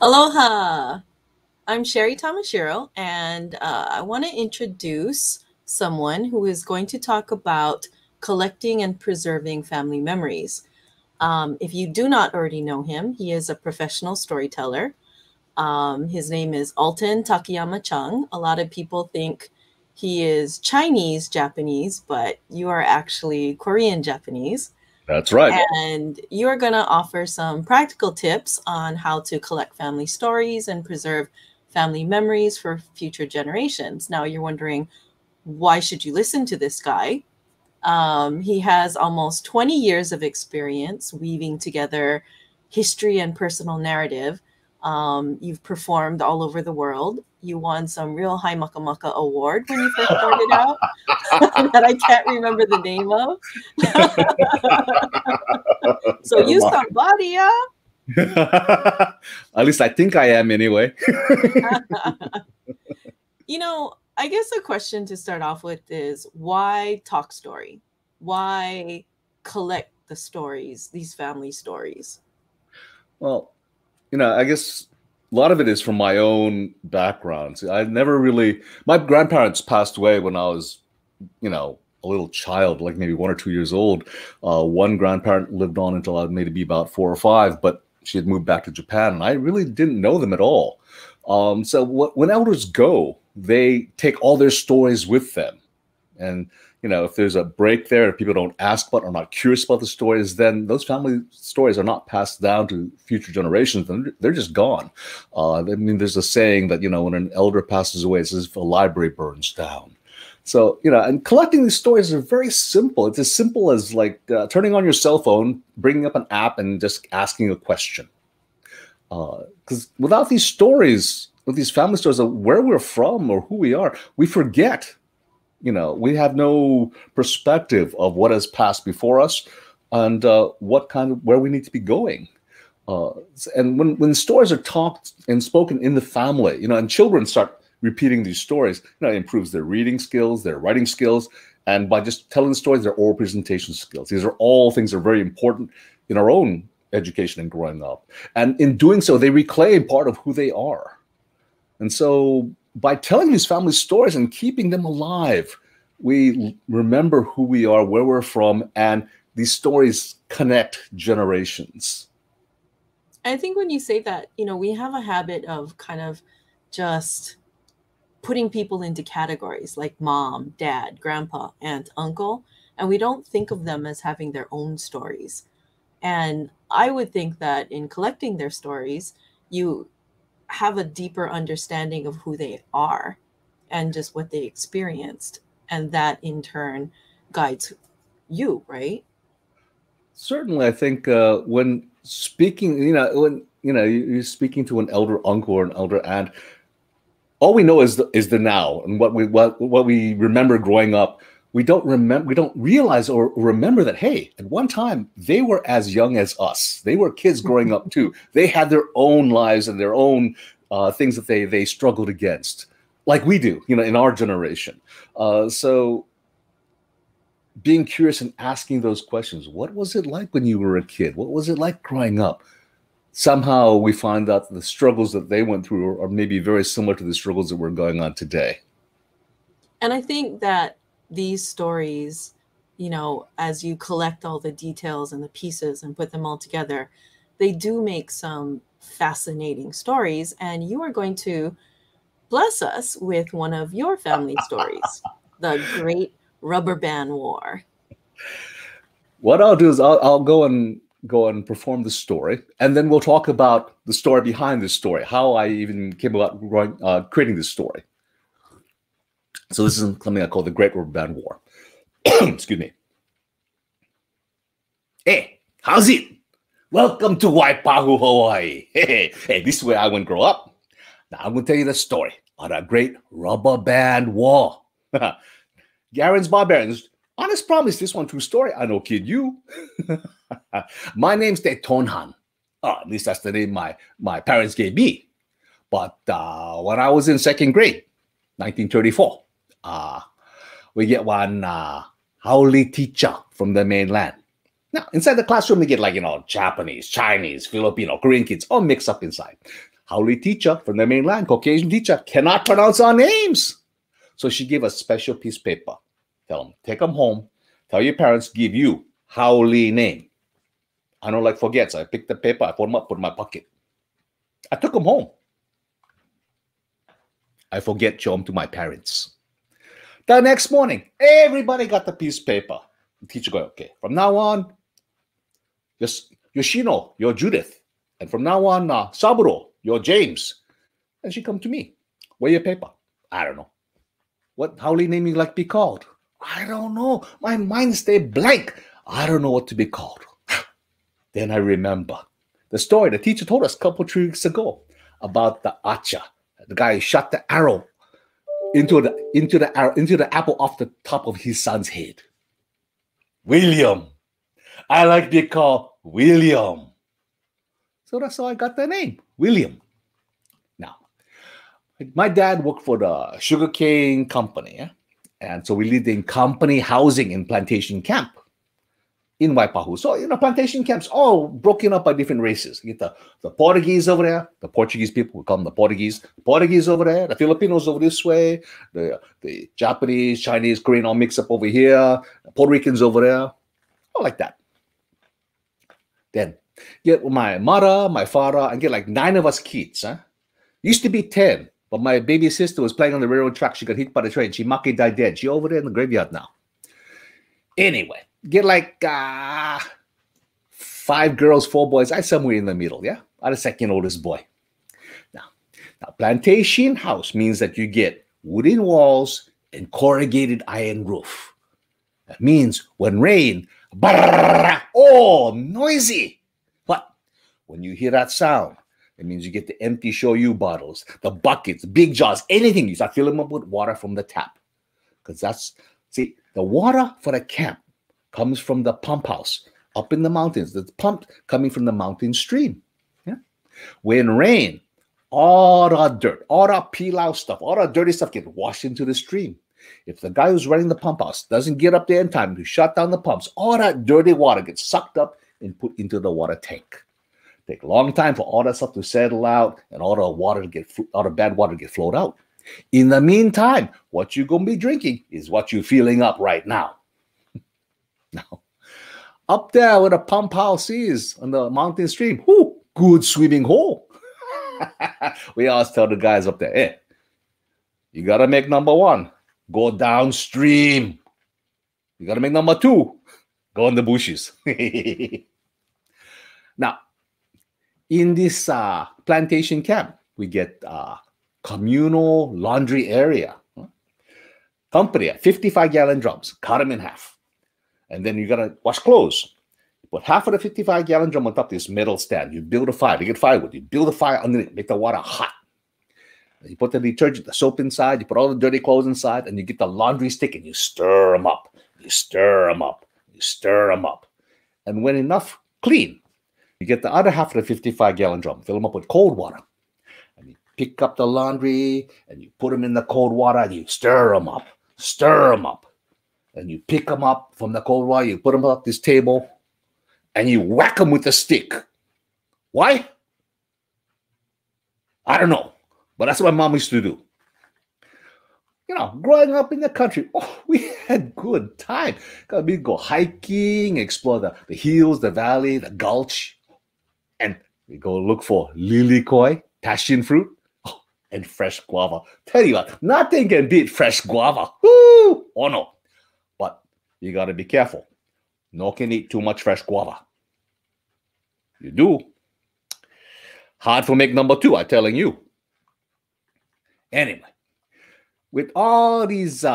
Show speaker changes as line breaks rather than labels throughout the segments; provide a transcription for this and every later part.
Aloha! I'm Shari Tamashiro, and I want to introduce someone who is going to talk about collecting and preserving family memories. If you do not already know him, he is a professional storyteller. His name is Alton Takiyama-Chung. A lot of people think he is Chinese Japanese, but you are actually Korean Japanese.
That's right.
And you are going to offer some practical tips on how to collect family stories and preserve family memories for future generations. Now, you're wondering, why should you listen to this guy? He has almost 20 years of experience weaving together history and personal narrative. You've performed all over the world. You won some real high mucka mucka award when you first started out that I can't remember the name of. So
Never
you
mind.
somebody, yeah?
At least I think I am anyway.
I guess the question to start off with is, why talk story? Why collect the stories, these family stories?
Well, I guess a lot of it is from my own background. See, I never really, my grandparents passed away when I was, a little child, like maybe 1 or 2 years old. One grandparent lived on until I was maybe about 4 or 5, but she had moved back to Japan, and I really didn't know them at all. When elders go, they take all their stories with them. And, if there's a break there, if people don't ask about or are not curious about the stories, then those family stories are not passed down to future generations. And they're just gone. There's a saying that, when an elder passes away, it's as if a library burns down. So, and collecting these stories are very simple. It's as simple as like turning on your cell phone, bringing up an app, and just asking a question. Because without these stories, with these family stories of where we're from or who we are, we forget. We have no perspective of what has passed before us and where we need to be going. And when stories are talked and spoken in the family, and children start repeating these stories, it improves their reading skills, their writing skills, and by just telling the stories, their oral presentation skills. These are all things that are very important in our own education and growing up. And in doing so, they reclaim part of who they are. And so by telling these family stories and keeping them alive, we remember who we are, where we're from, and these stories connect generations.
I think when you say that, we have a habit of kind of just putting people into categories like mom, dad, grandpa, aunt, uncle, and we don't think of them as having their own stories. And I would think that in collecting their stories, you have a deeper understanding of who they are and just what they experienced. And that in turn guides you, right?
Certainly, I think when speaking, you're speaking to an elder uncle or an elder aunt, all we know is the now and what we remember growing up. We don't realize or remember that, hey, at one time they were as young as us. They were kids growing up too. They had their own lives and their own things that they struggled against, like we do, in our generation. So being curious and asking those questions, what was it like when you were a kid? What was it like growing up? Somehow we find out the struggles that they went through are maybe very similar to the struggles that were going on today.
And I think that these stories, as you collect all the details and the pieces and put them all together, they do make some fascinating stories. And you are going to bless us with one of your family stories, the Great Rubber Band War.
What I'll do is I'll go and perform the story, and then we'll talk about the story behind this story, how I even came about creating this story. So this is something I call the Great Rubber Band War. Excuse me. Hey, how's it? Welcome to Waipahu, Hawaii. Hey, this is where I went grow up. Now I'm going to tell you the story of the Great Rubber Band War. Garen's Barbarians. Honest promise, this one true story. I no kid you. My name's Te Tonhan. At least that's the name my parents gave me. But when I was in second grade, 1934, we get one haole teacher from the mainland. Now, inside the classroom, we get Japanese, Chinese, Filipino, Korean kids all mixed up inside. Haole teacher from the mainland, Caucasian teacher, cannot pronounce our names. So she gave us special piece of paper. Tell them, take them home. Tell your parents, give you Haole name. I don't like forget, so I picked the paper, I put them up, put them in my pocket. I took them home. I forget, show them to my parents. The next morning, everybody got the piece of paper. The teacher go, okay, from now on, Yoshino, you're Judith. And from now on, Saburo, you're James. And she come to me. Where your paper? I don't know. What Haole name you like to be called? I don't know. My mind stayed blank. I don't know what to be called. Then I remember the story the teacher told us a couple 3 weeks ago about the archer. The guy shot the arrow into the apple off the top of his son's head. William. I like to be called William. So that's how I got the name, William. Now, my dad worked for the sugarcane company, yeah? And so we lived in company housing in plantation camp in Waipahu. So, plantation camps all broken up by different races. You get the Portuguese over there, the Portuguese people, we call them the Portuguese over there, the Filipinos over this way, the Japanese, Chinese, Korean all mixed up over here, the Puerto Ricans over there, all like that. Then get my mother, my father, and get like 9 of us kids. Huh? Used to be 10, but my baby sister was playing on the railroad track. She got hit by the train. She died dead. She over there in the graveyard now. Anyway, get like 5 girls, 4 boys. I somewhere in the middle, yeah? I'm the second oldest boy. Now, plantation house means that you get wooden walls and corrugated iron roof. That means when rain, noisy. But when you hear that sound, it means you get the empty shoyu bottles, the buckets, big jars, anything. You start filling them up with water from the tap. Because the water for the camp comes from the pump house up in the mountains. That's pumped coming from the mountain stream. Yeah? When rain, all the dirt, all the pilau stuff, all the dirty stuff get washed into the stream. If the guy who's running the pump house doesn't get up there in time to shut down the pumps, all that dirty water gets sucked up and put into the water tank. Take a long time for all that stuff to settle out and all the bad water get flowed out. In the meantime, what you're going to be drinking is what you're filling up right now. Now, up there where the pump house is on the mountain stream, good swimming hole. We always tell the guys up there, hey, you got to make number 1. Go downstream. You got to make number 2. Go in the bushes. Now, in this plantation camp, we get communal laundry area. Company, 55-gallon drums. Cut them in half. And then you got to wash clothes. You put half of the 55-gallon drum on top of this metal stand. You build a fire. You get firewood. You build a fire underneath. Make the water hot. You put the detergent, the soap inside, you put all the dirty clothes inside, and you get the laundry stick and you stir them up. You stir them up. You stir them up. And when enough clean, you get the other half of the 55-gallon drum, fill them up with cold water. And you pick up the laundry and you put them in the cold water and you stir them up. Stir them up. And you pick them up from the cold water, you put them up this table, and you whack them with a stick. Why? I don't know. But that's what my mom used to do. Growing up in the country, we had good time. We'd go hiking, explore the hills, the valley, the gulch. And we go look for lilikoi, passion fruit, and fresh guava. Tell you what, nothing can beat fresh guava. Woo! Oh no. But you got to be careful. No can eat too much fresh guava. You do. Hard for make number 2, I'm telling you. Anyway, with all these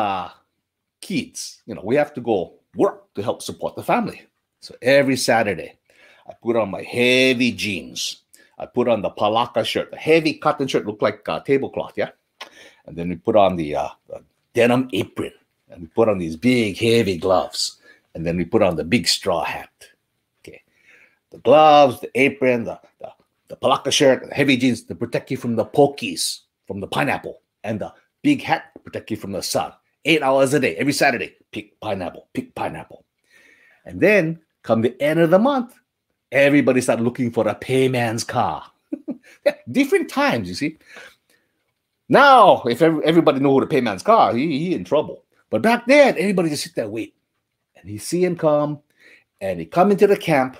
kids, we have to go work to help support the family. So every Saturday, I put on my heavy jeans. I put on the palaka shirt, the heavy cotton shirt, look like a tablecloth, yeah? And then we put on the denim apron. And we put on these big, heavy gloves. And then we put on the big straw hat. Okay. The gloves, the apron, the palaka shirt, the heavy jeans to protect you from the pokies, from the pineapple, and the big hat to protect you from the sun. 8 hours a day, every Saturday, pick pineapple, pick pineapple. And then, come the end of the month, everybody start looking for a payman's car. Yeah, different times, you see. Now, if everybody know who the payman's car, he in trouble. But back then, everybody just sit there, wait. And he see him come, and he come into the camp,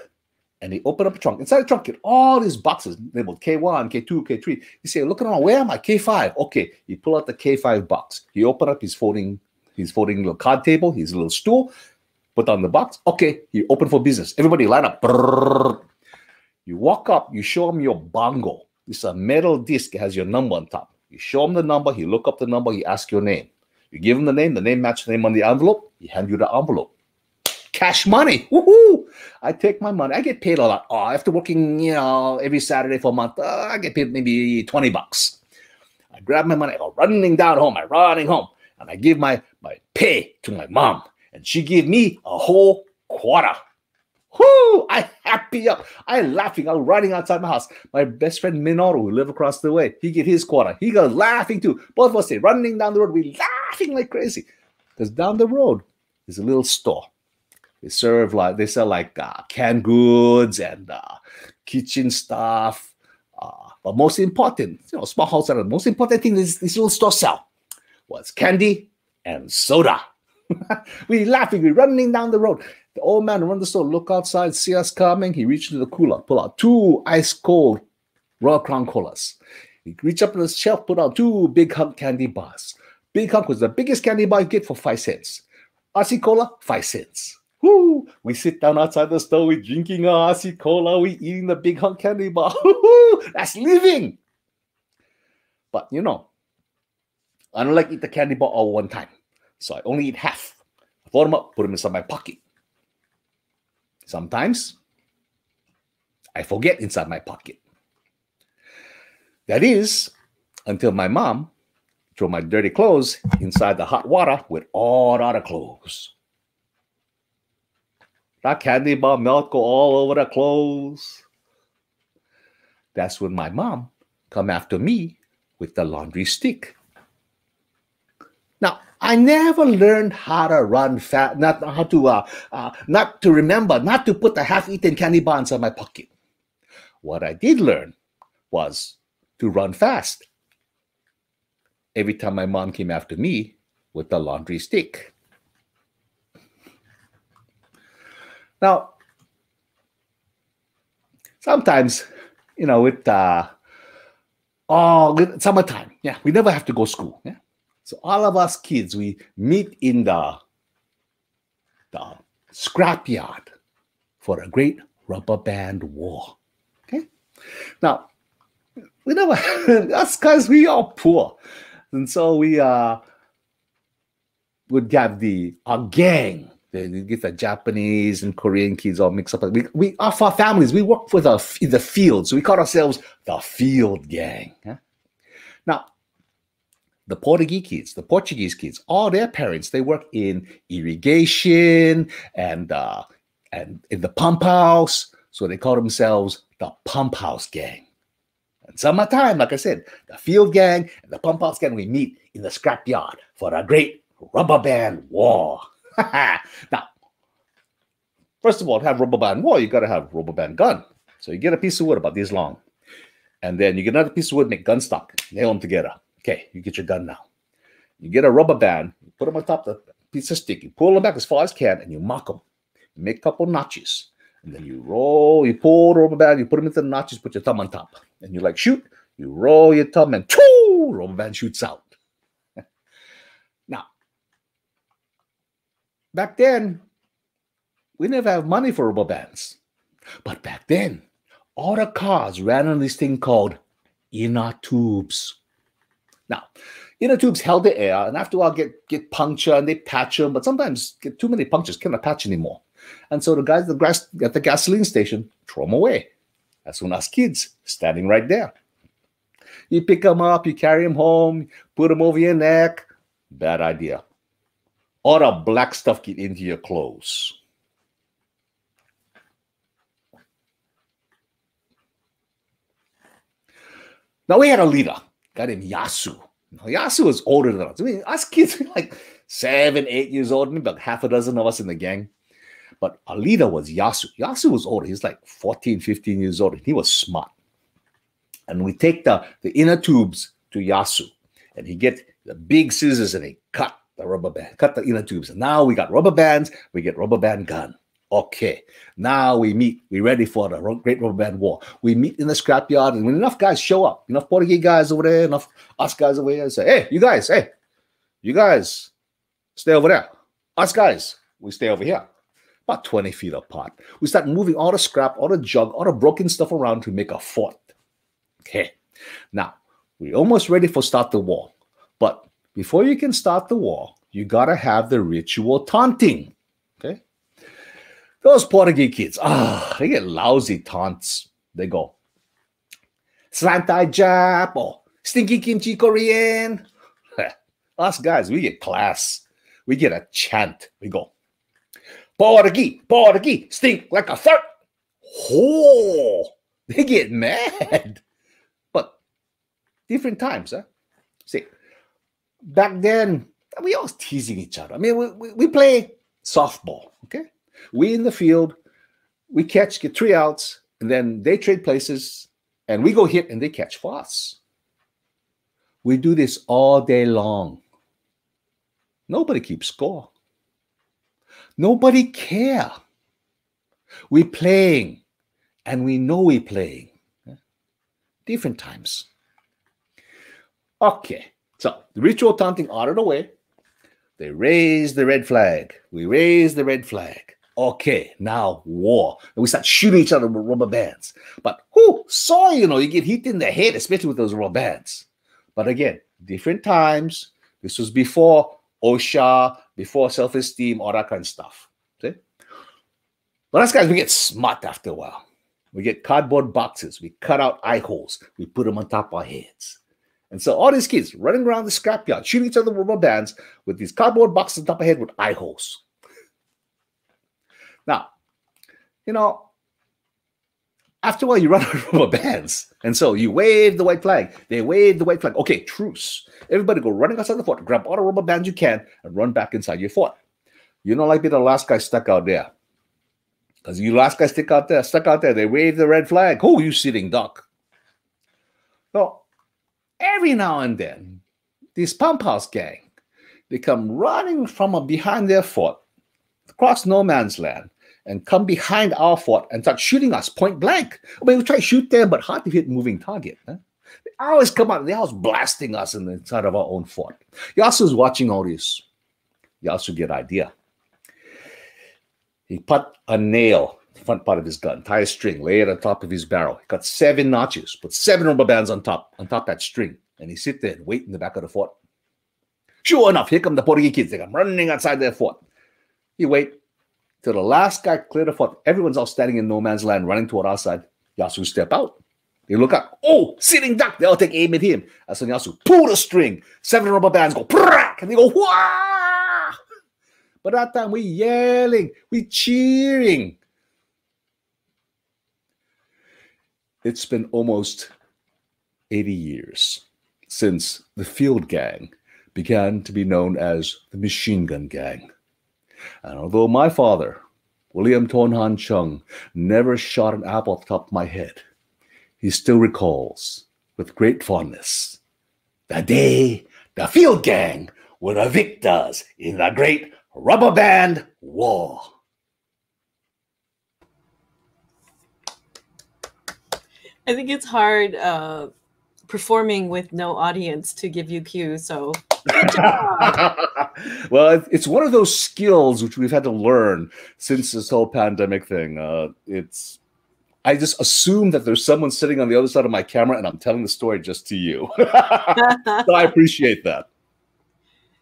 and he open up a trunk. Inside the trunk, get all these boxes labeled K1, K2, K3. He say, look around, where am I? K5. Okay, he pull out the K5 box. He open up his folding little card table, his little stool, put on the box. Okay, he open for business. Everybody line up. Brrr. You walk up, you show him your bongo. It's a metal disc, it has your number on top. You show him the number, he look up the number, he ask your name. You give him the name match the name on the envelope, he hand you the envelope. Cash money. Woohoo! I take my money. I get paid a lot. Oh, after working, every Saturday for a month, I get paid maybe $20. I grab my money, I go running down home. I'm running home. And I give my pay to my mom. And she give me a whole quarter. Whoo! I happy up. I laughing. I'm running outside my house. My best friend Minoru, who live across the way, he get his quarter. He goes laughing too. Both of us say, running down the road, we laughing like crazy. Because down the road is a little store. They sell canned goods and kitchen stuff. But most important, small house, the most important thing this little store sell was candy and soda. We laughing, we running down the road. The old man run the store, look outside, see us coming. He reached into the cooler, pull out 2 ice cold Royal Crown Colas. He reached up to the shelf, put out 2 Big Hunk candy bars. Big Hunk was the biggest candy bar you get for 5 cents. RC Cola, 5 cents. Woo! We sit down outside the store, we drinking our RC Cola, we eating the Big Hunk candy bar. That's living. But I don't like eat the candy bar all one time. So I only eat half. I fold them up, put them inside my pocket. Sometimes I forget inside my pocket. That is until my mom throw my dirty clothes inside the hot water with all the other clothes. That candy bar melt go all over the clothes. That's when my mom come after me with the laundry stick. Now, I never learned how to run fast, not to remember, not to put the half-eaten candy bar inside my pocket. What I did learn was to run fast. Every time my mom came after me with the laundry stick. Now, sometimes, with summertime, we never have to go to school. Yeah? So all of us kids, we meet in the scrapyard for a great rubber band war. Okay? Now, we never, us guys, we are poor. And so we would have our gang. You get the Japanese and Korean kids all mixed up. We of our families, we work in the field. So we call ourselves the field gang. Yeah? Now, the Portuguese kids, all their parents, they work in irrigation and in the pump house. So they call themselves the pump house gang. And summertime, like I said, the field gang and the pump house gang, we meet in the scrapyard for a great rubber band war. Now, first of all, to have rubber band war, you got to have rubber band gun. So you get a piece of wood about this long. And then you get another piece of wood, make gun stock, nail them together. Okay, you get your gun now. You get a rubber band, you put them on top of the piece of stick, you pull them back as far as you can, and you mark them. You make a couple notches. And then you pull the rubber band, you put them into the notches, put your thumb on top. And you shoot, you roll your thumb, and rubber band shoots out. Now, back then, we never have money for rubber bands. But back then, all the cars ran on this thing called inner tubes. Now, inner tubes held the air, and after a while get puncture, and they patch them, but sometimes get too many punctures, cannot patch anymore. And so the guys at the gasoline station throw them away. That's when us kids standing right there. You pick them up, you carry them home, put them over your neck. Bad idea. All the black stuff get into your clothes. Now we had a leader, a guy named Yasu. Now, Yasu was older than us. I mean, us kids were like 7, 8 years old, maybe about half a dozen of us in the gang. But our leader was Yasu. Yasu was older. He was like 14, 15 years old. And he was smart. And we take the inner tubes to Yasu, and he get the big scissors and he cut the rubber band, cut the inner tubes. And now we got rubber bands, we get rubber band gun. Okay, now we meet, we ready for the Great Rubber Band War. We meet in the scrapyard, and when enough guys show up, enough Portuguese guys over there, enough us guys over here, say, hey, you guys, stay over there. Us guys, we stay over here. About 20 feet apart. We start moving all the scrap, all the junk, all the broken stuff around to make a fort. Okay, now, we're almost ready for start the war. But before you can start the war, you got to have the ritual taunting. Okay? Those Portuguese kids, they get lousy taunts. They go, Slantai Jap, or Stinky Kimchi Korean. Us guys, we get class. We get a chant. We go, Portuguese, stink like a fart. Oh, they get mad. But different times, huh? See, back then, we always teasing each other. I mean, we play softball, okay? We in the field, we get 3 outs, and then they trade places, and we go hit, and they catch for us. We do this all day long. Nobody keeps score. Nobody care. We playing, and we know we playing. Different times. Okay, so the ritual taunting out of the way. They raise the red flag. We raise the red flag. Okay, now war. And we start shooting each other with rubber bands. But who saw, you get hit in the head, especially with those rubber bands. But again, different times. This was before OSHA, before self-esteem, all that kind of stuff. See? But us guys, we get smart after a while. We get cardboard boxes. We cut out eye holes. We put them on top of our heads. And so all these kids running around the scrapyard, shooting each other with rubber bands with these cardboard boxes on top of their head with eye holes. Now, after a while, you run out of rubber bands. And so you wave the white flag. They wave the white flag. Okay, truce. Everybody go running outside the fort, grab all the rubber bands you can, and run back inside your fort. You don't like being the last guy stuck out there. Because you last guy stuck out there, they wave the red flag. Oh, you sitting duck. So every now and then, this pump house gang, they come running from behind their fort, across no man's land, and come behind our fort and start shooting us point blank. I mean, we try to shoot them, but hard to hit moving target. Huh? They always come out, they're always blasting us inside of our own fort. Yasu's watching all this. Yasu get idea. He put a nail in the front part of his gun, tie a string, lay it on top of his barrel. He got 7 notches, put 7 rubber bands on top that string, and he sit there and wait in the back of the fort. Sure enough, here come the Portuguese kids. They come running outside their fort. He wait till the last guy cleared the fort. Everyone's all standing in no man's land, running toward our side. Yasu step out. They look up. Oh, sitting duck. They all take aim at him. That's when Yasu pull the string. 7 rubber bands go, and they go, wah! But that time we yelling, we cheering. It's been almost 80 years since the field gang began to be known as the machine gun gang. And although my father, William Takiyama-Chung, never shot an apple off the top of my head, he still recalls with great fondness the day the field gang were the victors in the Great Rubber Band War.
I think it's hard performing with no audience to give you cues, so good job.
Well, it's one of those skills which we've had to learn since this whole pandemic thing. I just assume that there's someone sitting on the other side of my camera and I'm telling the story just to you. So I appreciate that.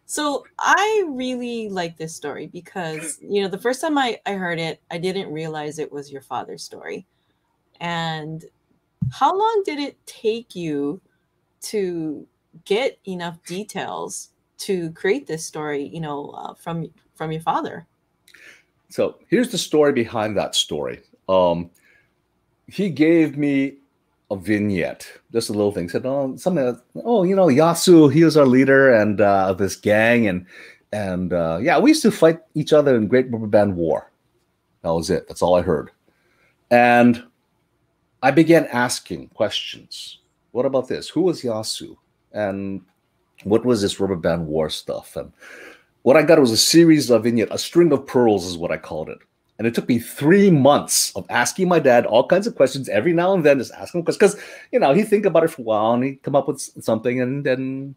So I really like this story because, the first time I heard it, I didn't realize it was your father's story. And how long did it take you to get enough details to create this story, from your father?
So here's the story behind that story. He gave me a vignette, just a little thing. Said, Yasu, he was our leader and of this gang, and we used to fight each other in Great Rubber Band War. That was it. That's all I heard. And I began asking questions. What about this? Who was Yasu? And what was this rubber band war stuff? And what I got was a series of vignette, a string of pearls is what I called it. And it took me 3 months of asking my dad all kinds of questions every now and then, just asking him questions. Because, you know, he'd think about it for a while and he'd come up with something and then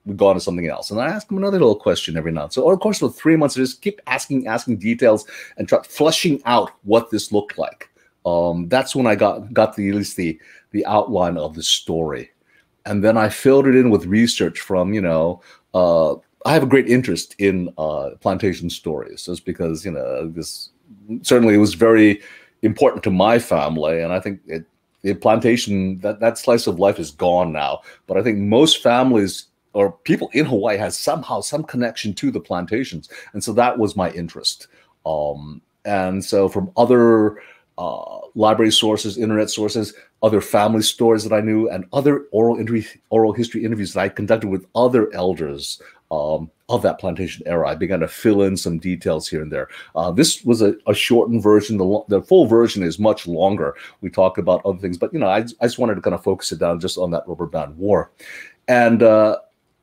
we'd go on to something else. And I asked him another little question every now and then. So, of course, for 3 months, I just keep asking details and try fleshing out what this looked like. That's when I got at least the outline of the story. And then I filled it in with research from, you know, I have a great interest in plantation stories, just because, you know, this certainly was very important to my family, and I think the plantation, that slice of life is gone now. But I think most families or people in Hawaii has somehow some connection to the plantations, and so that was my interest. And so from other library sources, internet sources, other family stories that I knew, and other oral history interviews that I conducted with other elders of that plantation era, I began to fill in some details here and there. This was a shortened version. The full version is much longer. We talk about other things, but, you know, I just wanted to kind of focus it down just on that rubber band war. And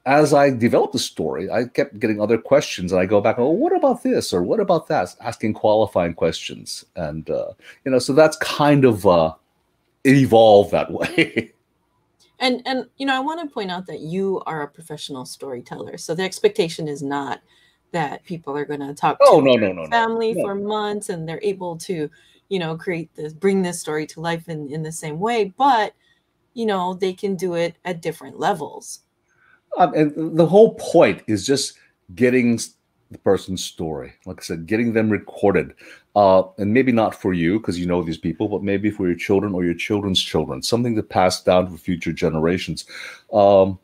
as I developed the story, I kept getting other questions, and I go back, oh, what about this or what about that? Asking qualifying questions, and you know, so that's kind of it evolved that way.
And you know, I want to point out that you are a professional storyteller, so the expectation is not that people are going to talk to
no,
family for months and they're able to, you know, bring this story to life in the same way, but, you know, they can do it at different levels.
And the whole point is just getting the person's story, like I said, getting them recorded, and maybe not for you because you know these people, but maybe for your children or your children's children, something to pass down for future generations. No,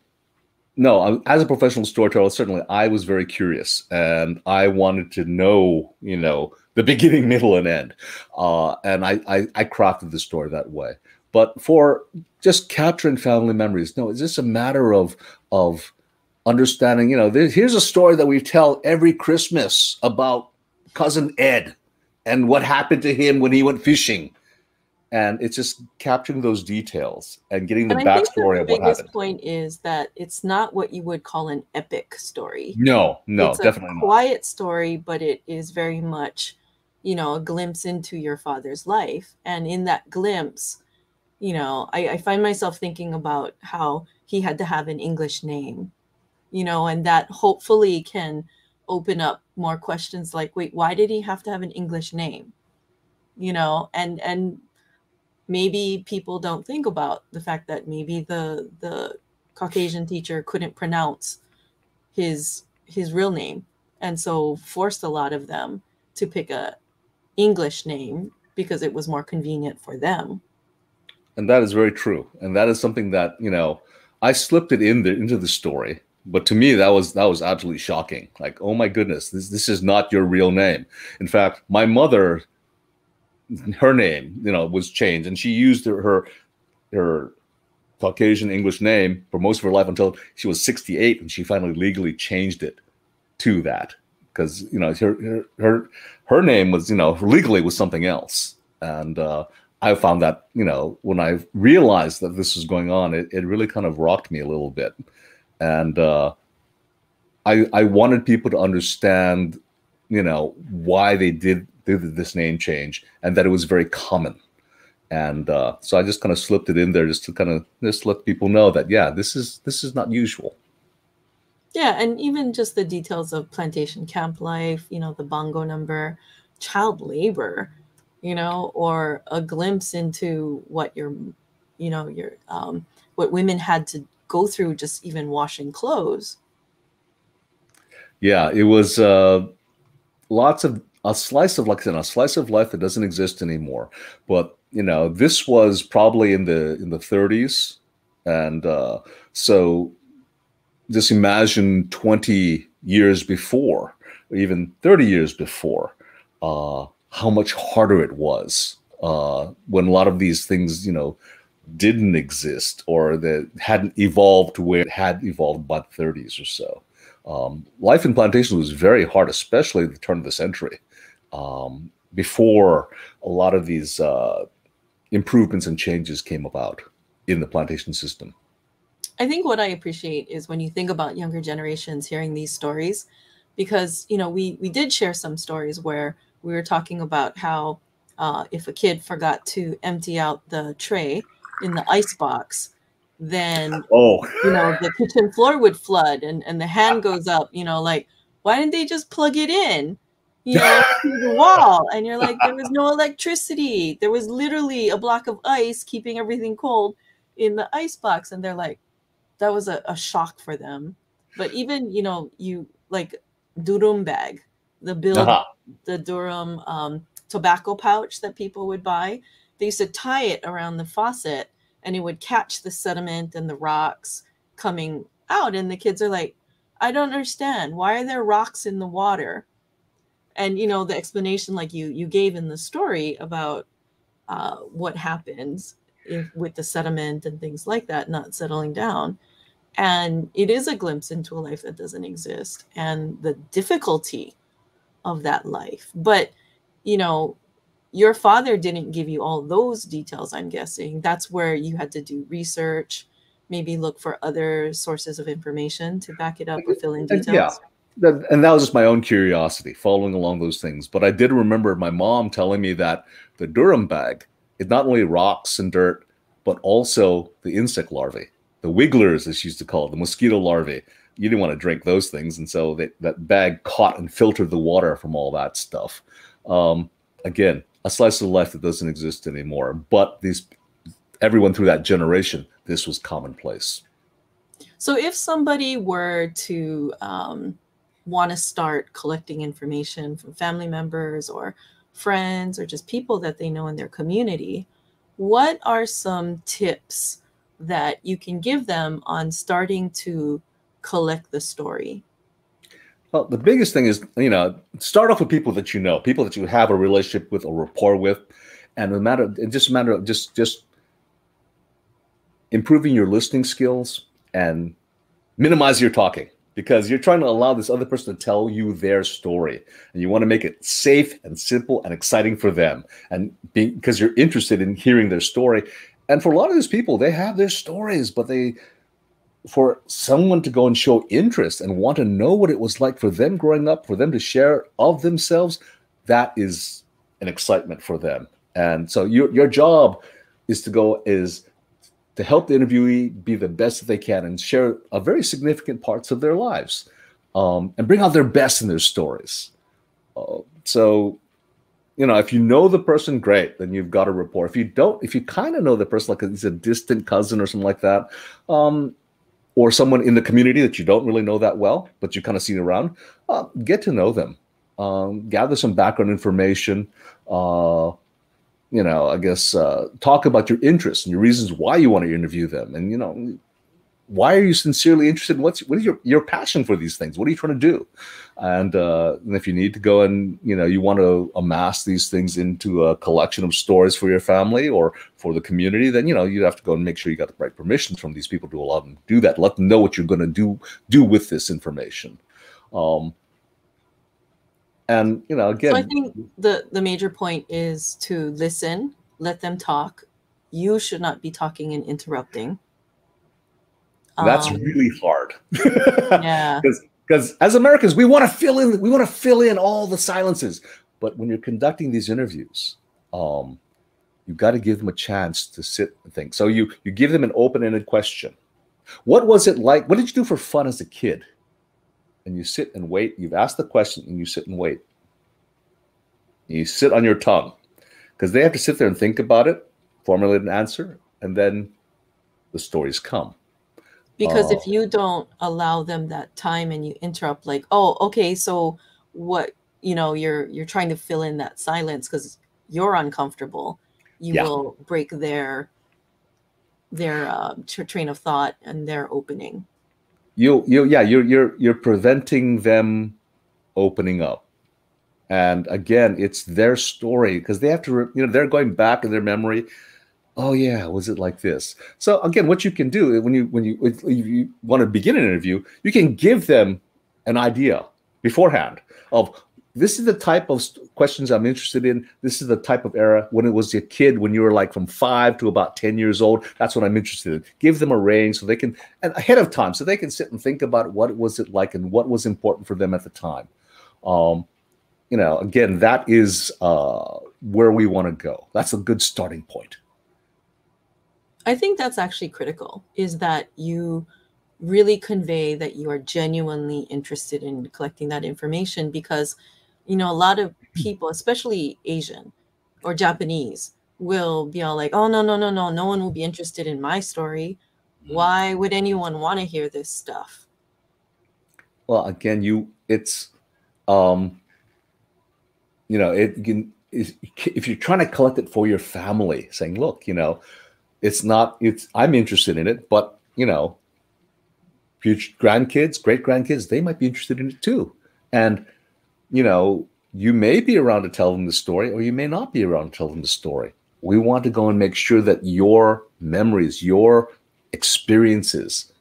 as a professional storyteller, certainly I was very curious, and I wanted to know, you know, the beginning, middle, and end, and I crafted the story that way. But for just capturing family memories, no, it's just a matter of understanding, you know, here's a story that we tell every Christmas about Cousin Ed and what happened to him when he went fishing. And it's just capturing those details and getting the backstory of what happened.
The biggest point is that it's not what you would call an epic story.
No,
it's
definitely
a quiet story, but it is very much, you know, a glimpse into your father's life. And in that glimpse, you know, I find myself thinking about how he had to have an English name, you know, and that hopefully can open up more questions like, wait, why did he have to have an English name? You know, and maybe people don't think about the fact that maybe the Caucasian teacher couldn't pronounce his real name, and so forced a lot of them to pick a English name because it was more convenient for them.
And that is very true. And that is something that, you know, I slipped it into the story. But to me, that was absolutely shocking. Like, oh my goodness, this is not your real name. In fact, my mother, her name, you know, was changed, and she used her Caucasian English name for most of her life until she was 68, and she finally legally changed it to that, because, you know, her name was, you know, legally was something else. And I found that, you know, when I realized that this was going on, it really kind of rocked me a little bit. And I wanted people to understand, you know, why they did this name change, and that it was very common. And so I just kind of slipped it in there just to kind of just let people know that, yeah, this is not usual.
Yeah, and even just the details of plantation camp life, you know, the bongo number, child labor, you know, or a glimpse into what what women had to go through just even washing clothes.
Yeah, it was lots of a slice of, like I said, a slice of life that doesn't exist anymore. But, you know, this was probably in the 30s, and so just imagine 20 years before, or even 30 years before, how much harder it was when a lot of these things, you know, didn't exist, or that hadn't evolved to where it had evolved by the 30s or so. Life in plantation was very hard, especially at the turn of the century, before a lot of these improvements and changes came about. in the plantation system.
I think what I appreciate is when you think about younger generations hearing these stories, because we did share some stories where we were talking about how if a kid forgot to empty out the tray in the ice box, then
Oh,
the kitchen floor would flood, and the hand goes up, like, why didn't they just plug it in, to the wall? And you're like, there was no electricity. There was literally a block of ice keeping everything cold in the ice box. And they're like, that was a shock for them. But even, you like durum bag,
uh-huh.
the durum tobacco pouch that people would buy. They used to tie it around the faucet, and it would catch the sediment and the rocks coming out. And the kids are like, I don't understand. Why are there rocks in the water? And, the explanation like you gave in the story about what happens with the sediment and things like that not settling down. And it is a glimpse into a life that doesn't exist and the difficulty of that life. But, your father didn't give you all those details, I'm guessing. That's where you had to do research, maybe look for other sources of information to back it up or fill in
Yeah.
details.
And that was just my own curiosity following along those things. But I did remember my mom telling me that the durum bag is not only rocks and dirt, but also the insect larvae, the wigglers, as she used to call it, the mosquito larvae. You didn't want to drink those things. And so that bag caught and filtered the water from all that stuff. Again, a slice of life that doesn't exist anymore. But everyone through that generation, this was commonplace.
So if somebody were to want to start collecting information from family members or friends or just people that they know in their community, what are some tips that you can give them on starting to collect the story?
Well, the biggest thing is, start off with people that people that you have a relationship with or rapport with, and it's a matter of just improving your listening skills and minimize your talking, because you're trying to allow this other person to tell you their story, and you want to make it safe and simple and exciting for them, and because you're interested in hearing their story. And for a lot of these people, they have their stories, but for someone to go and show interest and want to know what it was like for them growing up, for them to share of themselves, that is an excitement for them. And so your job is to help the interviewee be the best that they can and share a very significant parts of their lives, and bring out their best in their stories. So, if you know the person, great, then you've got a rapport. If you don't, if you kind of know the person, like he's a distant cousin or something like that, or someone in the community that you don't really know that well, but you kind of seen around, get to know them, gather some background information, I guess, talk about your interests and your reasons why you want to interview them. And, why are you sincerely interested? What is your passion for these things? What are you trying to do? And if you need to go and, you want to amass these things into a collection of stories for your family or for the community, then, you have to go and make sure you got the right permissions from these people to allow them to do that. Let them know what you're going to do with this information. And, again,
So I think the major point is to listen, let them talk. You should not be talking and interrupting.
That's really hard.
Yeah.
Because as Americans, we want to fill in all the silences. But when you're conducting these interviews, you've got to give them a chance to sit and think. So you give them an open-ended question. What was it like? What did you do for fun as a kid? And you sit and wait. You've asked the question and you sit and wait. You sit on your tongue, because they have to sit there and think about it, formulate an answer, and then the stories come.
Because if you don't allow them that time and you interrupt, like, oh, okay, so what, you're trying to fill in that silence because you're uncomfortable, you will break their train of thought and their opening. You're preventing them opening up. And again, it's their story, because they have to, they're going back in their memory. Oh yeah, was it like this? So again, what you can do if you want to begin an interview, you can give them an idea beforehand of
this is the type of questions I'm interested in. This is the type of era when it was a kid, when you were like from 5 to about 10 years old. That's what I'm interested in. Give them a range so they can, and ahead of time, so they can sit and think about what was it like and what was important for them at the time. Again, that is where we want to go. That's a good starting point.
I think that's actually critical, is that you really convey that you are genuinely interested in collecting that information, because, a lot of people, especially Asian or Japanese, will be all like, oh, no, no, no, no, no one will be interested in my story. Why would anyone want to hear this stuff?
Well, again, if you're trying to collect it for your family, saying, look, I'm interested in it, but, future grandkids, great grandkids, they might be interested in it too. And, you may be around to tell them the story, or you may not be around to tell them the story. We want to go and make sure that your memories, your experiences,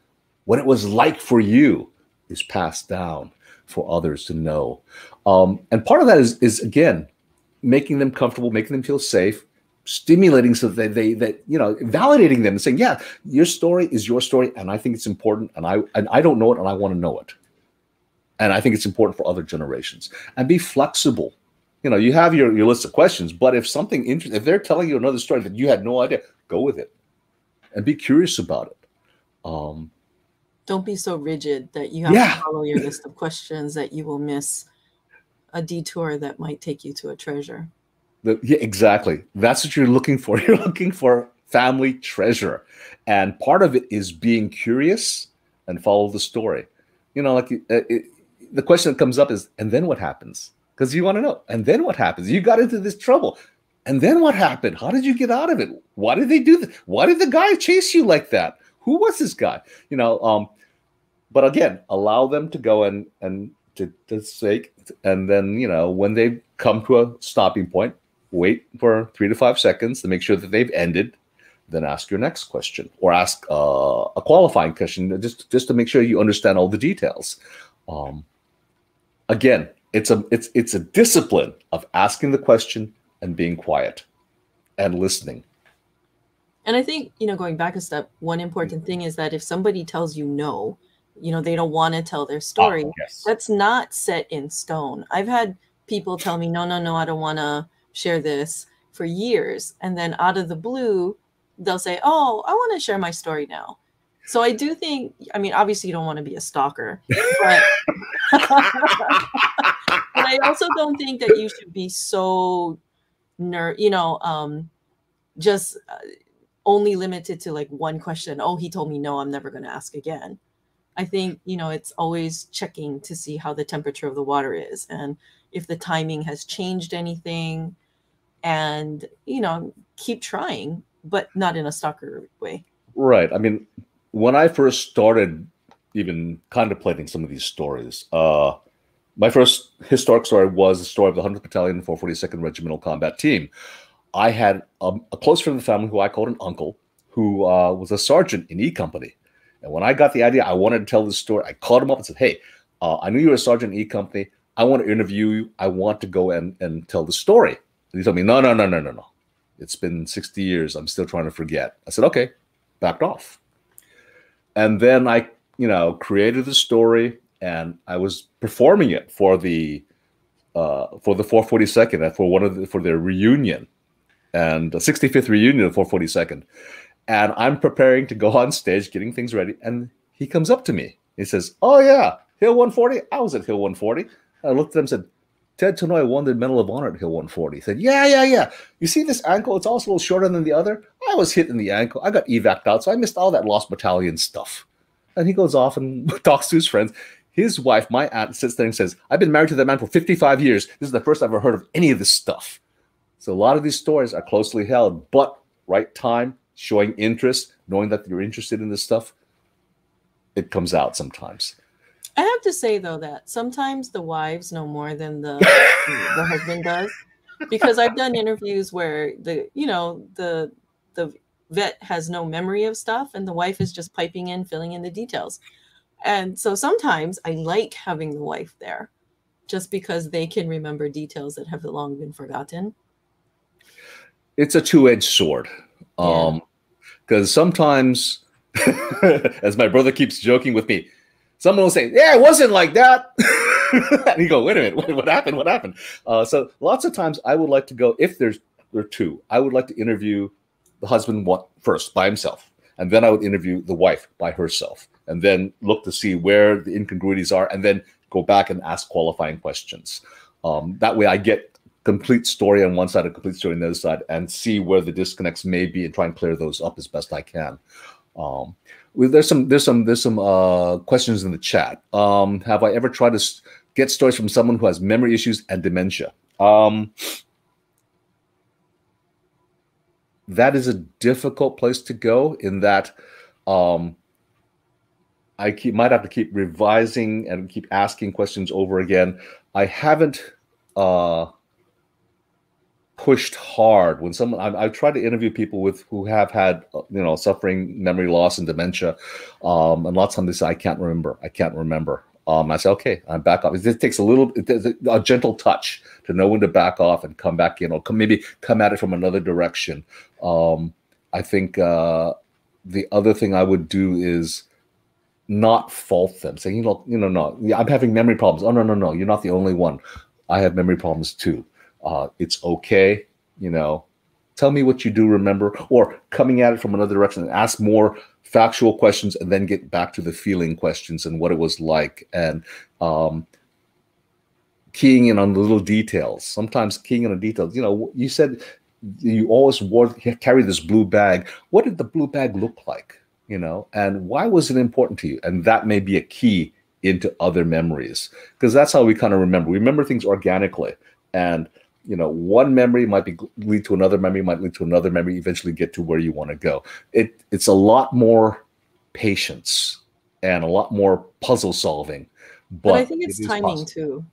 what it was like for you, is passed down for others to know. And part of that is again, making them comfortable, making them feel safe, stimulating so that they validating them and saying, yeah, your story is your story, and I think it's important, and I don't know it, and I want to know it. And I think it's important for other generations. And be flexible. You have your list of questions, but if something interesting, if they're telling you another story that you had no idea, go with it and be curious about it.
Don't be so rigid that you have to follow your list of questions, that you will miss a detour that might take you to a treasure.
Yeah, exactly. That's what you're looking for. You're looking for family treasure. And part of it is being curious and follow the story. The question that comes up is, and then what happens? Because you want to know, and then what happens? You got into this trouble. And then what happened? How did you get out of it? Why did they do that? Why did the guy chase you like that? Who was this guy? But again, allow them to go and to say, and then, when they come to a stopping point, wait for 3 to 5 seconds to make sure that they've ended, then ask your next question, or ask a qualifying question just to make sure you understand all the details. Again, it's a discipline of asking the question and being quiet and listening.
And I think, going back a step, one important thing is that if somebody tells you no, they don't want to tell their story, that's not set in stone. I've had people tell me, no, no, no, I don't want to share this, for years. And then out of the blue, they'll say, oh, I want to share my story now. So I do think, obviously you don't want to be a stalker, but, but I also don't think that you should be so just only limited to like one question. Oh, he told me no, I'm never going to ask again. I think, it's always checking to see how the temperature of the water is, and if the timing has changed anything, and, keep trying, but not in a stalker way.
Right. When I first started even contemplating some of these stories, my first historic story was the story of the 100th Battalion, 442nd Regimental Combat Team. I had a close friend of the family who I called an uncle, who was a sergeant in E Company. And when I got the idea, I wanted to tell this story, I called him up and said, hey, I knew you were a sergeant in E Company. I want to interview you. I want to go and tell the story. And he told me, no. It's been 60 years. I'm still trying to forget. I said, okay, backed off. And then I, created the story, and I was performing it for the 442nd for their reunion, and the 65th reunion of 442nd. And I'm preparing to go on stage, getting things ready. And he comes up to me. He says, oh, yeah, Hill 140. I was at Hill 140. I looked at him and said, Ted Tonoy won the Medal of Honor at Hill 140. He said, yeah. You see this ankle? It's also a little shorter than the other. I was hit in the ankle. I got evac'd out, so I missed all that lost battalion stuff. And he goes off and talks to his friends. His wife, my aunt, sits there and says, I've been married to that man for 55 years. This is the first I've ever heard of any of this stuff. So a lot of these stories are closely held, but right time, showing interest, knowing that you're interested in this stuff, it comes out sometimes.
I have to say, though, that sometimes the wives know more than the husband does, because I've done interviews where the vet has no memory of stuff, and the wife is just piping in, filling in the details. And so sometimes I like having the wife there just because they can remember details that have long been forgotten?
It's a two-edged sword.
Yeah.
Because sometimes, as my brother keeps joking with me, someone will say, "Yeah, it wasn't like that." And you go, "Wait a minute, what happened? What happened?" So lots of times I would like to go, if there are two, I would like to interview the husband first by himself, and then I would interview the wife by herself, and then look to see where the incongruities are, and then go back and ask qualifying questions. That way I get complete story on one side, a complete story on the other side, and see where the disconnects may be, and try and clear those up as best I can. There's some questions in the chat. Have I ever tried to get stories from someone who has memory issues and dementia? That is a difficult place to go, in that I might have to keep revising and keep asking questions over again. I haven't pushed hard when someone I've tried to interview people who have had suffering memory loss and dementia, and lots of times they say, I can't remember. I say, okay, I'm back off. It takes a gentle touch to know when to back off and come back in, or maybe come at it from another direction. I think the other thing I would do is not fault them, saying, no, I'm having memory problems. Oh, no, you're not the only one. I have memory problems too. It's okay, tell me what you do remember, or coming at it from another direction and ask more factual questions, and then get back to the feeling questions and what it was like, and keying in on the little details. Sometimes keying in on details. You said you always carry this blue bag. What did the blue bag look like? And why was it important to you? And that may be a key into other memories, because that's how we kind of remember. We remember things organically, and one memory might lead to another memory, eventually get to where you want to go. It's a lot more patience and a lot more puzzle solving.
But I think it's timing
possible
too.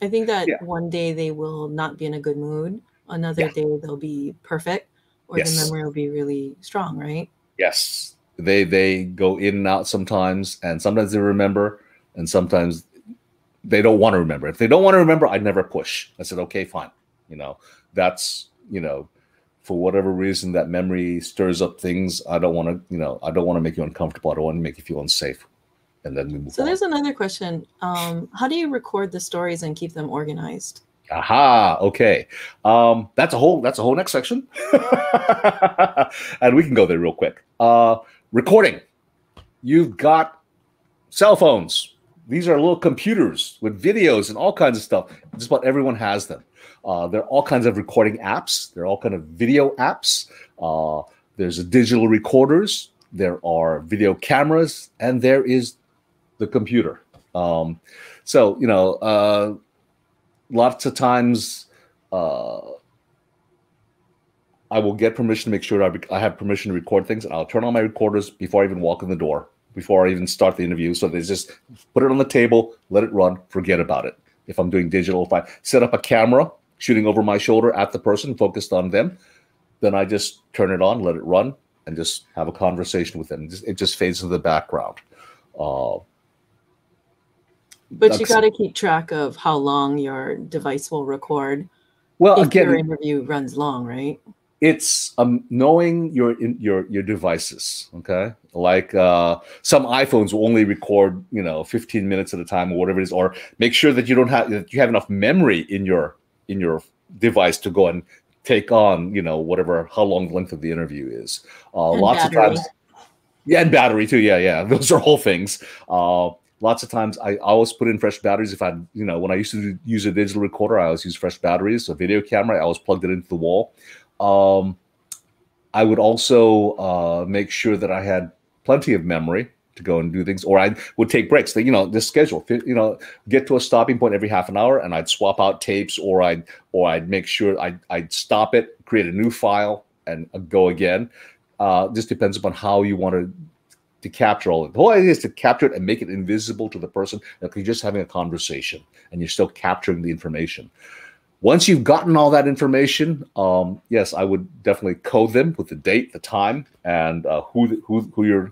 I think that one day they will not be in a good mood. Another day they'll be perfect, or the memory will be really strong, right?
Yes. They go in and out sometimes, and sometimes they remember, and sometimes they don't want to remember. If they don't want to remember, I never push. I said, okay, fine. That's, for whatever reason that memory stirs up things. I don't want to make you uncomfortable. I don't want to make you feel unsafe. And then we move on.
So there's another question. How do you record the stories and keep them organized?
Aha. Okay. That's a whole next section. And we can go there real quick. Recording. You've got cell phones. These are little computers with videos and all kinds of stuff. Just about everyone has them. There are all kinds of recording apps. There are all kinds of video apps. There's digital recorders. There are video cameras, and there is the computer. So lots of times I will get permission to make sure I have permission to record things, and I'll turn on my recorders before I even walk in the door, before I even start the interview. So they just put it on the table, let it run, forget about it. If I'm doing digital, if I set up a camera shooting over my shoulder at the person, focused on them, then I just turn it on, let it run, and just have a conversation with them. It just fades into the background.
But you got to keep track of how long your device will record.
Well,
if
again,
your interview runs long, right?
It's knowing your devices. Okay, like some iPhones will only record 15 minutes at a time, or whatever it is, or make sure that you have enough memory in your device to go and take on how long the length of the interview is. Lots of times, and battery too. Yeah, those are all things. Lots of times I always put in fresh batteries. If when I used to use a digital recorder, I always use fresh batteries. So video camera, I always plugged it into the wall. I would also make sure that I had plenty of memory to go and do things, or I would take breaks. This schedule, get to a stopping point every half an hour, and I'd swap out tapes, or I'd make sure I'd stop it, create a new file, and go again. Just depends upon how you want to capture all of it. The whole idea is to capture it and make it invisible to the person. Like you're just having a conversation, and you're still capturing the information. Once you've gotten all that information, yes, I would definitely code them with the date, the time, and who you're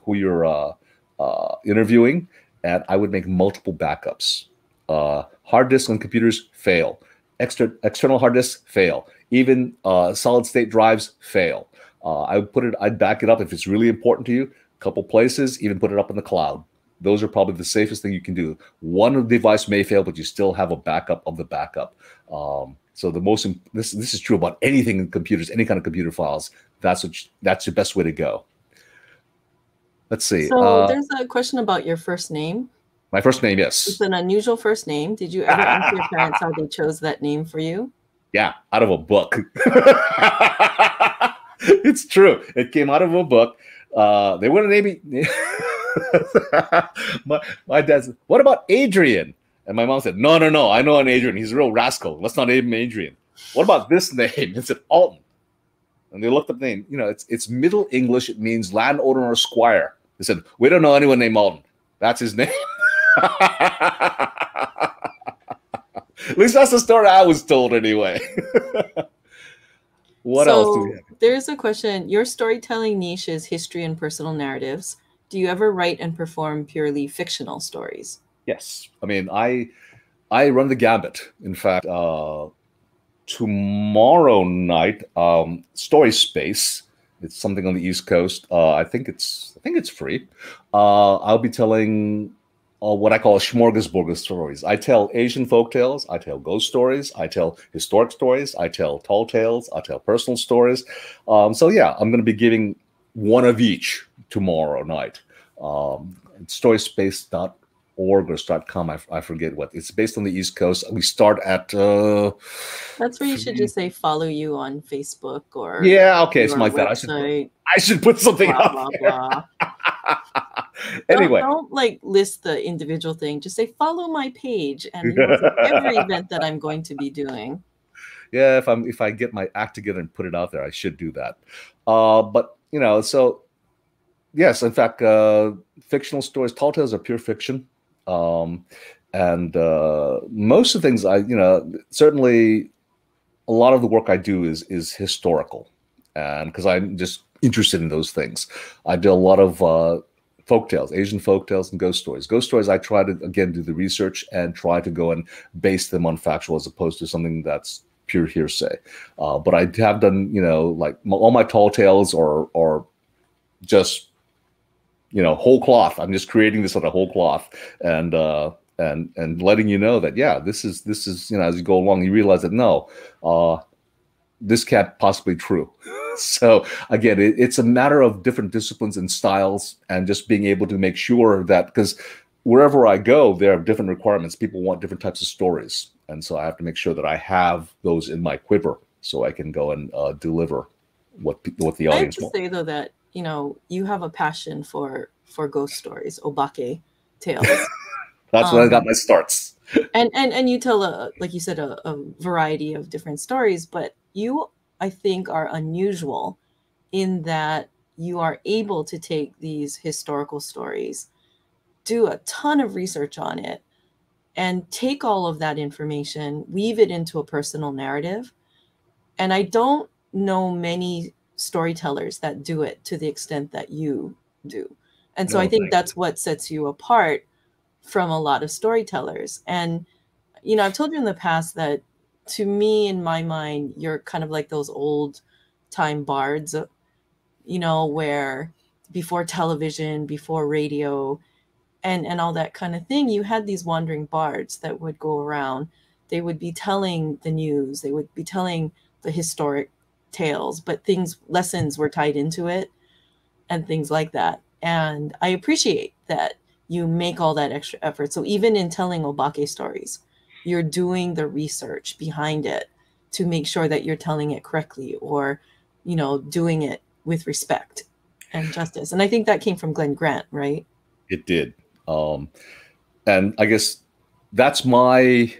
interviewing, and I would make multiple backups. Hard disks on computers fail. External hard disks fail. Even solid state drives fail. I'd back it up if it's really important to you. A couple places, even put it up in the cloud. Those are probably the safest thing you can do. One device may fail, but you still have a backup of the backup. So this is true about anything in computers, any kind of computer files. That's your best way to go. Let's see.
So there's a question about your first name.
My first name, yes.
It's an unusual first name. Did you ever ask your parents how they chose that name for you?
Yeah, out of a book. It's true. It came out of a book. They wouldn't name me. my dad said, "What about Adrian?" And my mom said, "No. I know an Adrian. He's a real rascal. Let's not name him Adrian. What about this name?" It said Alton. And they looked up the name. You know, it's Middle English. It means landowner or squire. They said, "We don't know anyone named Alton. That's his name." At least that's the story I was told anyway. What else do we have?
There's a question. Your storytelling niche is history and personal narratives. Do you ever write and perform purely fictional stories?
Yes. I mean, I run the gambit. In fact, tomorrow night, Story Space. It's something on the East Coast. I think it's free. I'll be telling what I call a smorgasbord of stories. I tell Asian folk tales, I tell ghost stories, I tell historic stories, I tell tall tales, I tell personal stories. So yeah, I'm going to be giving one of each tomorrow night. Storyspace.org or .com, I forget what. It's based on the East Coast. We start at...
That's where you should just say follow you on Facebook or...
Yeah, okay, something like that. I should put something
blah,
up
blah,
there.
blah.
Anyway,
don't like list the individual thing. Just say follow my page, and you will see every event that I'm going to be doing.
Yeah, if I get my act together and put it out there, I should do that. But you know, so yes, in fact, fictional stories, tall tales are pure fiction, and most of the things certainly a lot of the work I do is historical, and because I'm just interested in those things. I do a lot of folktales, Asian folktales, and ghost stories. Ghost stories, I try to, again, do the research and try to go and base them on factual as opposed to something that's pure hearsay. But I have done, like all my tall tales or just, whole cloth. I'm just creating this on a whole cloth and letting you know that, yeah, this is, as you go along, you realize that, no, this can't possibly be true. So again, it's a matter of different disciplines and styles and just being able to make sure that, because wherever I go, there are different requirements. People want different types of stories. And so I have to make sure that I have those in my quiver so I can go and deliver what the audience wants.
I have to say, though, that, you have a passion for ghost stories, obake tales.
That's when I got my starts.
And you tell, like you said, a variety of different stories, but you, I think, are unusual in that you are able to take these historical stories, do a ton of research on it, and take all of that information, weave it into a personal narrative. And I don't know many storytellers that do it to the extent that you do. And so I think that's what sets you apart from a lot of storytellers. And, I've told you in the past that, to me, in my mind, you're kind of like those old time bards, where before television, before radio, and all that kind of thing, you had these wandering bards that would go around. They would be telling the news, they would be telling the historic tales, but lessons were tied into it and things like that. And I appreciate that you make all that extra effort. So even in telling obake stories, you're doing the research behind it to make sure that you're telling it correctly or, doing it with respect and justice. And I think that came from Glenn Grant, right?
It did. And I guess that's my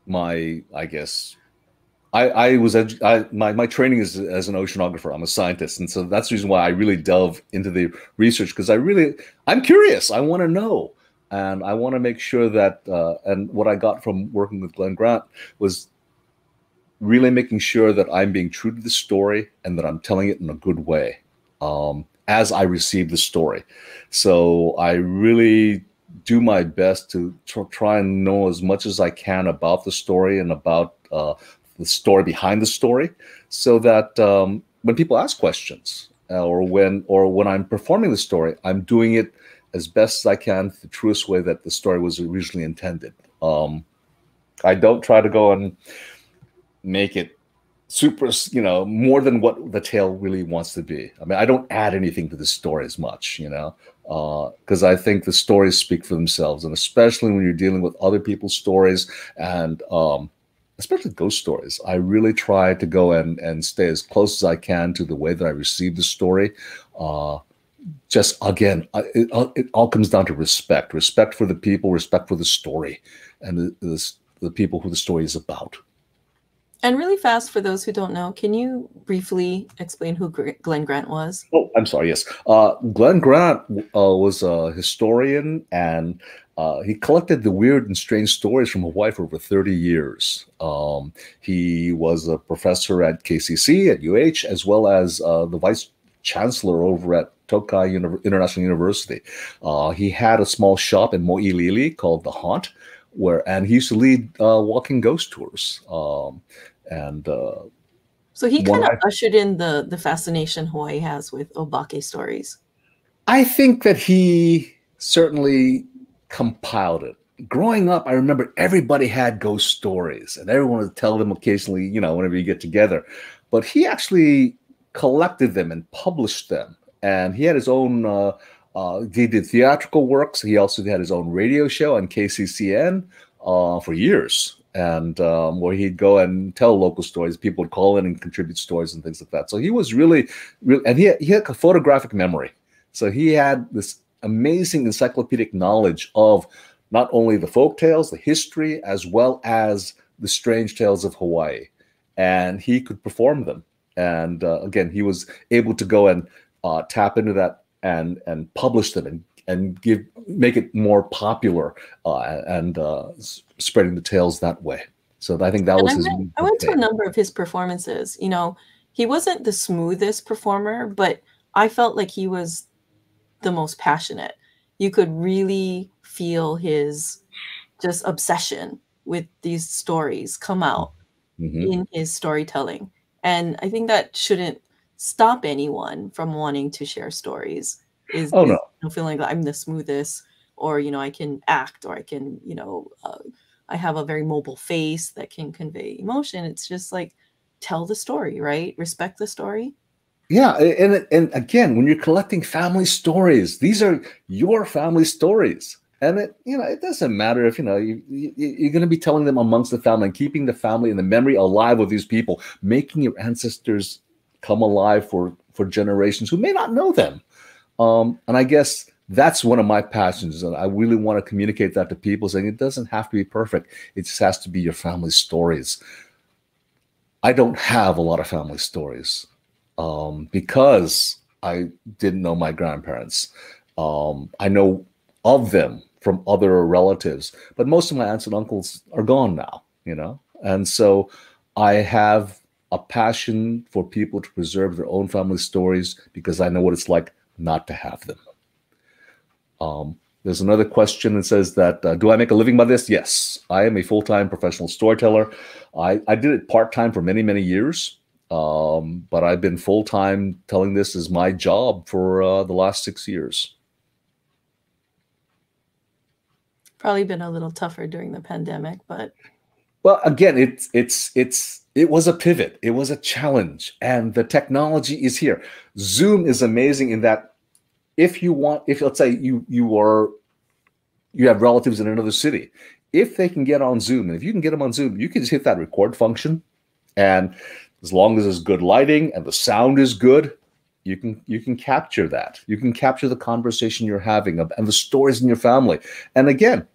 training is as an oceanographer. I'm a scientist. And so that's the reason why I really delve into the research, because I'm curious. I want to know. And I want to make sure that, and what I got from working with Glenn Grant was really making sure that I'm being true to the story and that I'm telling it in a good way as I receive the story. So I really do my best to try and know as much as I can about the story and about the story behind the story, so that when people ask questions, or when I'm performing the story, I'm doing it as best as I can, the truest way that the story was originally intended. I don't try to go and make it super, more than what the tale really wants to be. I mean, I don't add anything to the story as much, because I think the stories speak for themselves, and especially when you're dealing with other people's stories, and especially ghost stories, I really try to go and stay as close as I can to the way that I receive the story. Just again, it all comes down to respect for the people, respect for the story, and the people who the story is about.
And really fast, for those who don't know, can you briefly explain who Glenn Grant was?
Oh, I'm sorry. Yes, Glenn Grant was a historian, and he collected the weird and strange stories from Hawaii for over 30 years. He was a professor at KCC at UH, as well as the vice chancellor over at Tokai International University. He had a small shop in Mo'ilili called The Haunt, and he used to lead walking ghost tours.
So he kind of ushered in the fascination Hawaii has with obake stories.
I think that he certainly compiled it. Growing up, I remember everybody had ghost stories, and everyone would tell them occasionally, whenever you get together. But he actually collected them and published them. And he had his own, he did theatrical works. He also had his own radio show on KCCN for years. And where he'd go and tell local stories. People would call in and contribute stories and things like that. So he was really, and he had a photographic memory. So he had this amazing encyclopedic knowledge of not only the folk tales, the history, as well as the strange tales of Hawaii. And he could perform them. And again, he was able to go and tap into that and publish them and make it more popular and spreading the tales that way. So I think that was his.
I went to a number of his performances. He wasn't the smoothest performer, but I felt like he was the most passionate. You could really feel his just obsession with these stories come out in his storytelling. And I think that shouldn't stop anyone from wanting to share stories. No. Feeling like I'm the smoothest, or I can act, or I can I have a very mobile face that can convey emotion. It's just like, tell the story, right? Respect the story.
Yeah, and again, when you're collecting family stories, these are your family stories, and it doesn't matter if you're going to be telling them amongst the family and keeping the family and the memory alive of these people, making your ancestors come alive for generations who may not know them. And I guess that's one of my passions, and I really want to communicate that to people, saying it doesn't have to be perfect. It just has to be your family stories. I don't have a lot of family stories because I didn't know my grandparents. I know of them from other relatives, but most of my aunts and uncles are gone now, and so I have a passion for people to preserve their own family stories because I know what it's like not to have them. There's another question that says that, do I make a living by this? Yes, I am a full-time professional storyteller. I did it part-time for many, many years, but I've been full-time telling this as my job for the last 6 years.
Probably been a little tougher during the pandemic, but.
Well, again, it was a pivot. It was a challenge, and the technology is here. Zoom is amazing in that if let's say you have relatives in another city, if they can get on Zoom, and if you can get them on Zoom, you can just hit that record function, and as long as there's good lighting and the sound is good, you can capture that. You can capture the conversation you're having and the stories in your family. And again,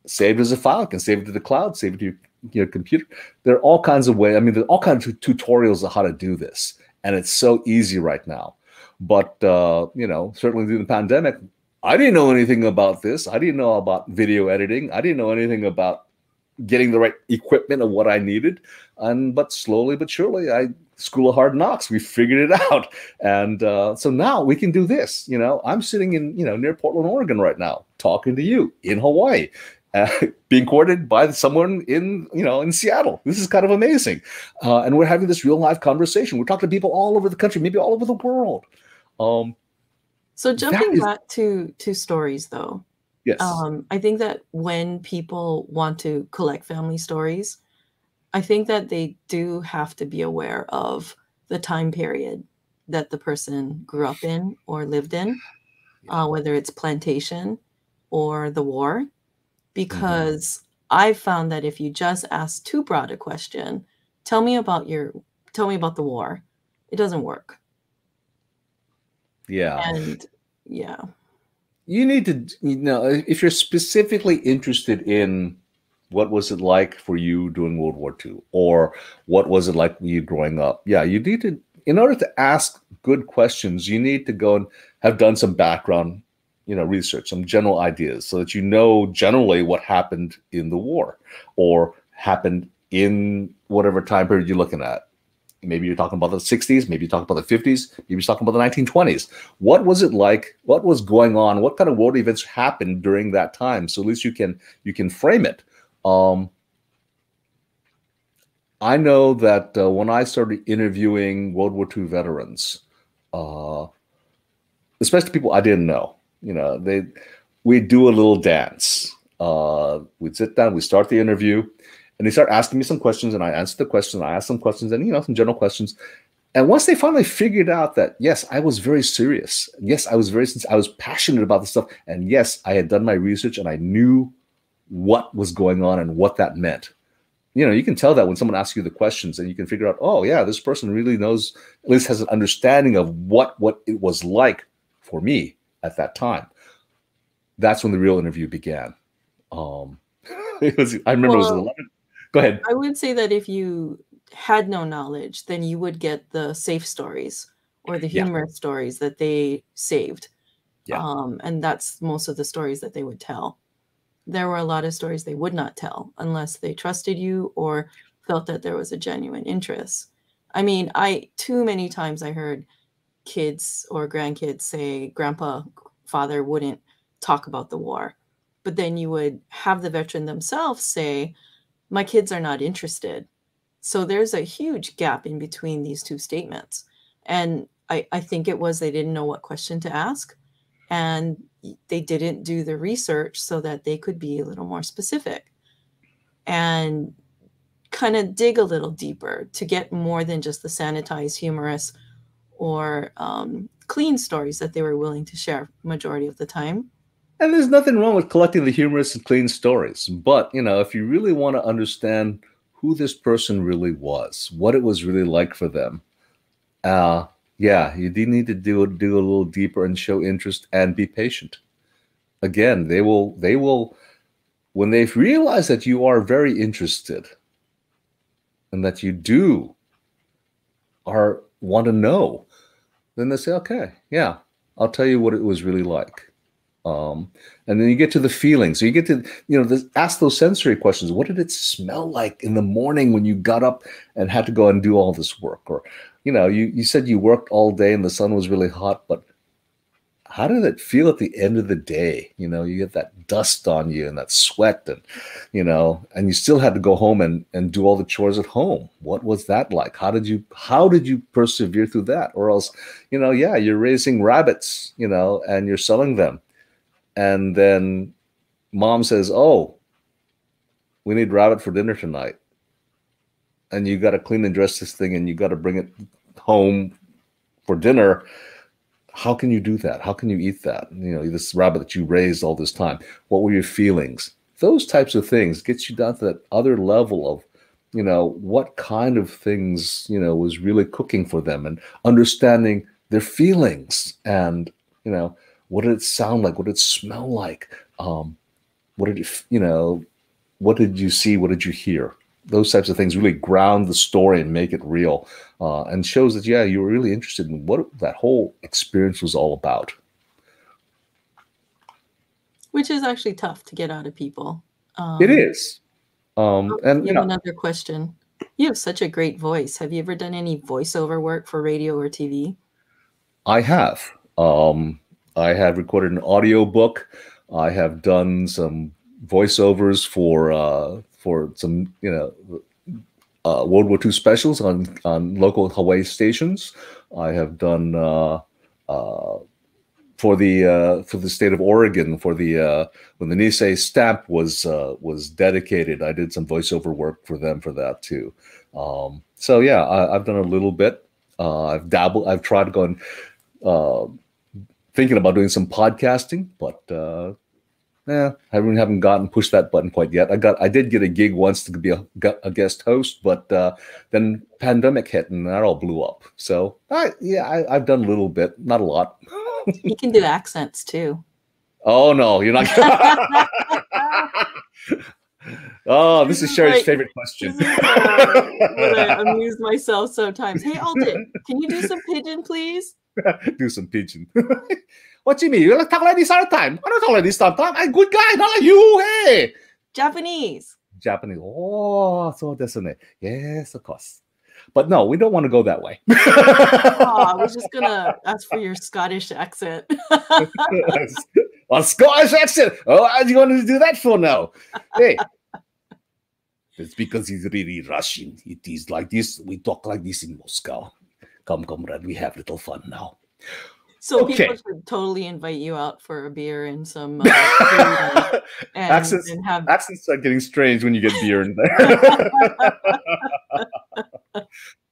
save it as a file, you can save it to the cloud, save it to your computer. There are all kinds of ways. I mean, there are all kinds of tutorials on how to do this, and it's so easy right now. But certainly during the pandemic, I didn't know anything about this. I didn't know about video editing. I didn't know anything about getting the right equipment of what I needed. But slowly but surely, School of Hard Knocks, we figured it out. And so now we can do this. I'm sitting in, near Portland, Oregon right now, talking to you in Hawaii, being courted by someone in Seattle. This is kind of amazing. And we're having this real life conversation. We're talking to people all over the country, maybe all over the world.
So jumping back to stories, though.
Yes.
I think that when people want to collect family stories, I think that they do have to be aware of the time period that the person grew up in or lived in, whether it's plantation or the war, because I found that if you just ask too broad a question, tell me about the war, it doesn't work.
Yeah.
And yeah.
You need to, if you're specifically interested in what was it like for you during World War II, or what was it like for you growing up? Yeah, you need to, in order to ask good questions, you need to go and have done some background, research, some general ideas, so that you know generally what happened in the war or happened in whatever time period you're looking at. Maybe you're talking about the 60s, maybe you're talking about the 50s, maybe you're talking about the 1920s. What was it like? What was going on? What kind of world events happened during that time? So at least you can frame it. I know that when I started interviewing World War II veterans, especially people I didn't know, we'd do a little dance. We'd sit down, we'd start the interview, and they start asking me some questions, and I answer the questions, I ask some questions, and some general questions. And once they finally figured out that, yes, I was very serious. Yes, I was I was passionate about this stuff. And yes, I had done my research and I knew what was going on and what that meant. You can tell that when someone asks you the questions, and you can figure out, oh yeah, this person really knows, at least has an understanding of what it was like for me at that time. That's when the real interview began. I remember it was 11. Go ahead.
I would say that if you had no knowledge, then you would get the safe stories or the humorous stories that they saved. And that's most of the stories that they would tell. There were a lot of stories they would not tell unless they trusted you or felt that there was a genuine interest. I mean, too many times I heard kids or grandkids say grandpa, father wouldn't talk about the war. But then you would have the veteran themselves say, my kids are not interested. So there's a huge gap in between these two statements. And I think it was they didn't know what question to ask, and they didn't do the research so that they could be a little more specific and kind of dig a little deeper to get more than just the sanitized, humorous, or clean stories that they were willing to share majority of the time.
And there's nothing wrong with collecting the humorous and clean stories. But, if you really want to understand who this person really was, what it was really like for them, you do need to do a little deeper and show interest and be patient. Again, they will, when they realize that you are very interested and that you want to know, then they say, okay, yeah, I'll tell you what it was really like. And then you get to the feelings. So you get to, ask those sensory questions. What did it smell like in the morning when you got up and had to go and do all this work? Or, you said you worked all day and the sun was really hot, but how did it feel at the end of the day? You get that dust on you and that sweat and you still had to go home and do all the chores at home. What was that like? How did you persevere through that? Or else, you're raising rabbits, and you're selling them. And then mom says, oh, we need rabbit for dinner tonight. And you got to clean and dress this thing and you got to bring it home for dinner. How can you do that? How can you eat that? This rabbit that you raised all this time. What were your feelings? Those types of things get you down to that other level of, what kind of things, was really cooking for them and understanding their feelings and, what did it sound like? What did it smell like? What did what did you see? What did you hear? Those types of things really ground the story and make it real, and shows that, you were really interested in what that whole experience was all about.
Which is actually tough to get out of people.
It is. And
You have another question. You have such a great voice. Have you ever done any voiceover work for radio or TV?
I have. I have recorded an audio book. I have done some voiceovers for some World War II specials on local Hawaii stations. I have done for the state of Oregon for the when the Nisei stamp was dedicated. I did some voiceover work for them for that too. So yeah, I've done a little bit. I've dabbled. I've tried going thinking about doing some podcasting, but I haven't gotten pushed that button quite yet. I did get a gig once to be a guest host, but then pandemic hit and that all blew up. So I've done a little bit, not a lot.
You can do accents too.
Oh no, you're not. Oh, this is Shari's favorite question.
This is I amuse myself sometimes. Hey, Alton, can you do some pigeon, please?
Do some pigeon. What do you mean? You talk like this all the time. I don't talk like this all the time. I'm a good guy, not like you. Hey.
Japanese.
Oh, so desu ne. Yes, of course. But no, we don't want to go that way.
I was just gonna ask for your Scottish accent.
A Scottish accent. Oh, how are you going to do that for now? Hey. It's because he's really Russian. It is like this. We talk like this in Moscow. Come, comrade. We have little fun now.
So people should totally invite you out for a beer and some food
accents are getting strange when you get beer in there.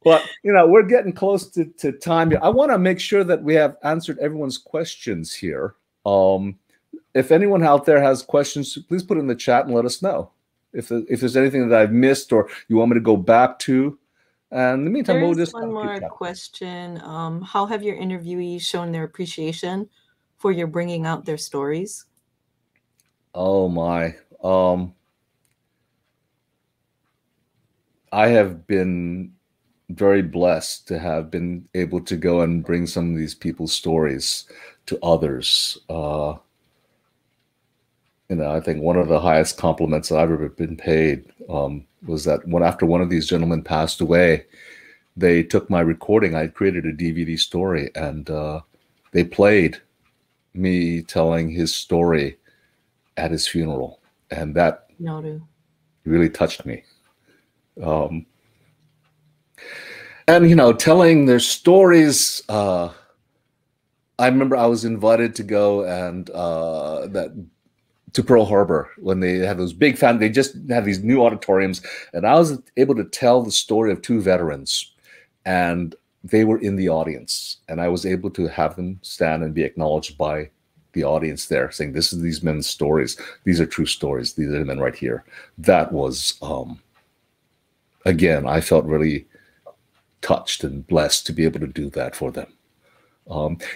But we're getting close to time here. I want to make sure that we have answered everyone's questions here. If anyone out there has questions, please put it in the chat and let us know. If there's anything that I've missed or you want me to go back to. And in the meantime, we'll just
one more question. How have your interviewees shown their appreciation for your bringing out their stories?
Oh my. I have been very blessed to have been able to go and bring some of these people's stories to others. I think one of the highest compliments that I've ever been paid was that after one of these gentlemen passed away, they took my recording. I created a DVD story, and they played me telling his story at his funeral, and that really touched me. And telling their stories. I remember I was invited to go and to Pearl Harbor when they had those big they just had these new auditoriums, and I was able to tell the story of two veterans, and they were in the audience, and I was able to have them stand and be acknowledged by the audience there, saying, "This is these men's stories. These are true stories. These are the men right here." That was, again, I felt really touched and blessed to be able to do that for them.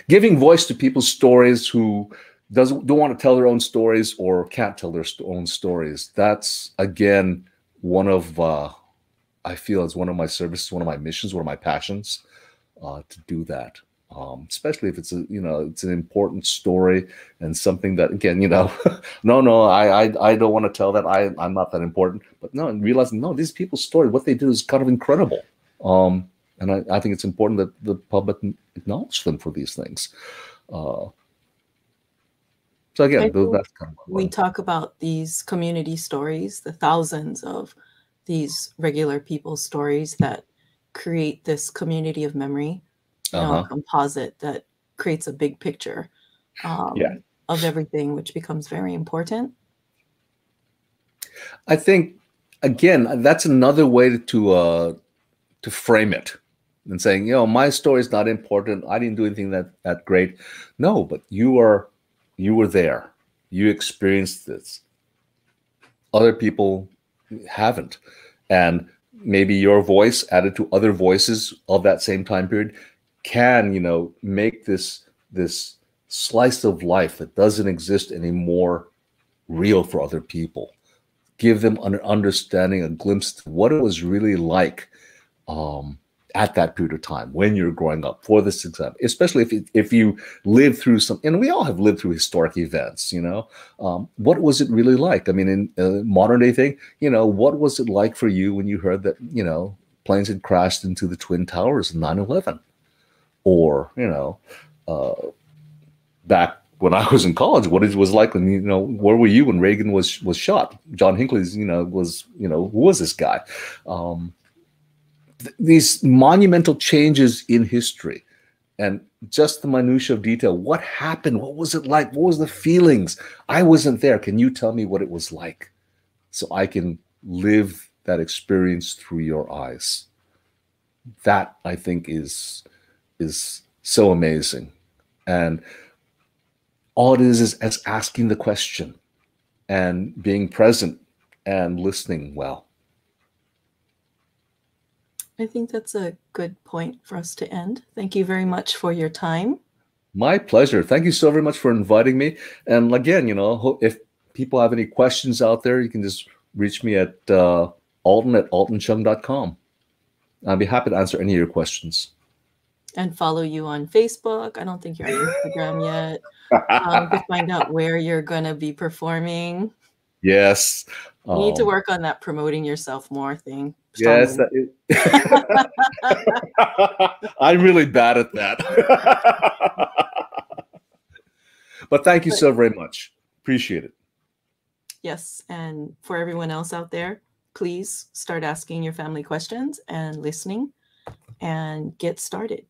Giving voice to people's stories who don't want to tell their own stories or can't tell their own stories. That's, again, one of, I feel it's one of my services, one of my missions, one of my passions to do that. Especially if it's it's an important story and something that, again, no, I don't want to tell that. I'm not that important. But no, and realizing, no, these people's story, what they do is kind of incredible. And I think it's important that the public acknowledge them for these things. So again, that's kind of
we talk about these community stories, the thousands of these regular people's stories that create this community of memory, a composite that creates a big picture of everything, which becomes very important.
I think, again, that's another way to frame it and saying, my story is not important. I didn't do anything that great. No, but you were there. You experienced this. Other people haven't. And maybe your voice added to other voices of that same time period can, make this slice of life that doesn't exist anymore real for other people. Give them an understanding, a glimpse of what it was really like. at that period of time when you're growing up for this exam, especially if you live through some, and we all have lived through historic events, what was it really like? I mean, in a modern day thing, what was it like for you when you heard that, planes had crashed into the Twin Towers in 9/11? Or, back when I was in college, what it was like when, where were you when Reagan was shot? John Hinckley's, who was this guy? These monumental changes in history and just the minutia of detail. What happened? What was it like? What was the feelings? I wasn't there. Can you tell me what it was like so I can live that experience through your eyes? That, I think, is so amazing. And all it is asking the question and being present and listening well.
I think that's a good point for us to end. Thank you very much for your time.
My pleasure. Thank you so very much for inviting me. And again, if people have any questions out there, you can just reach me at alton@altonchung.com. I'd be happy to answer any of your questions.
And follow you on Facebook. I don't think you're on Instagram yet. To find out where you're going to be performing.
Yes.
You need to work on that promoting yourself more thing.
Yes. I'm really bad at that. But thank you so very much. Appreciate it.
Yes. And for everyone else out there, please start asking your family questions and listening and get started.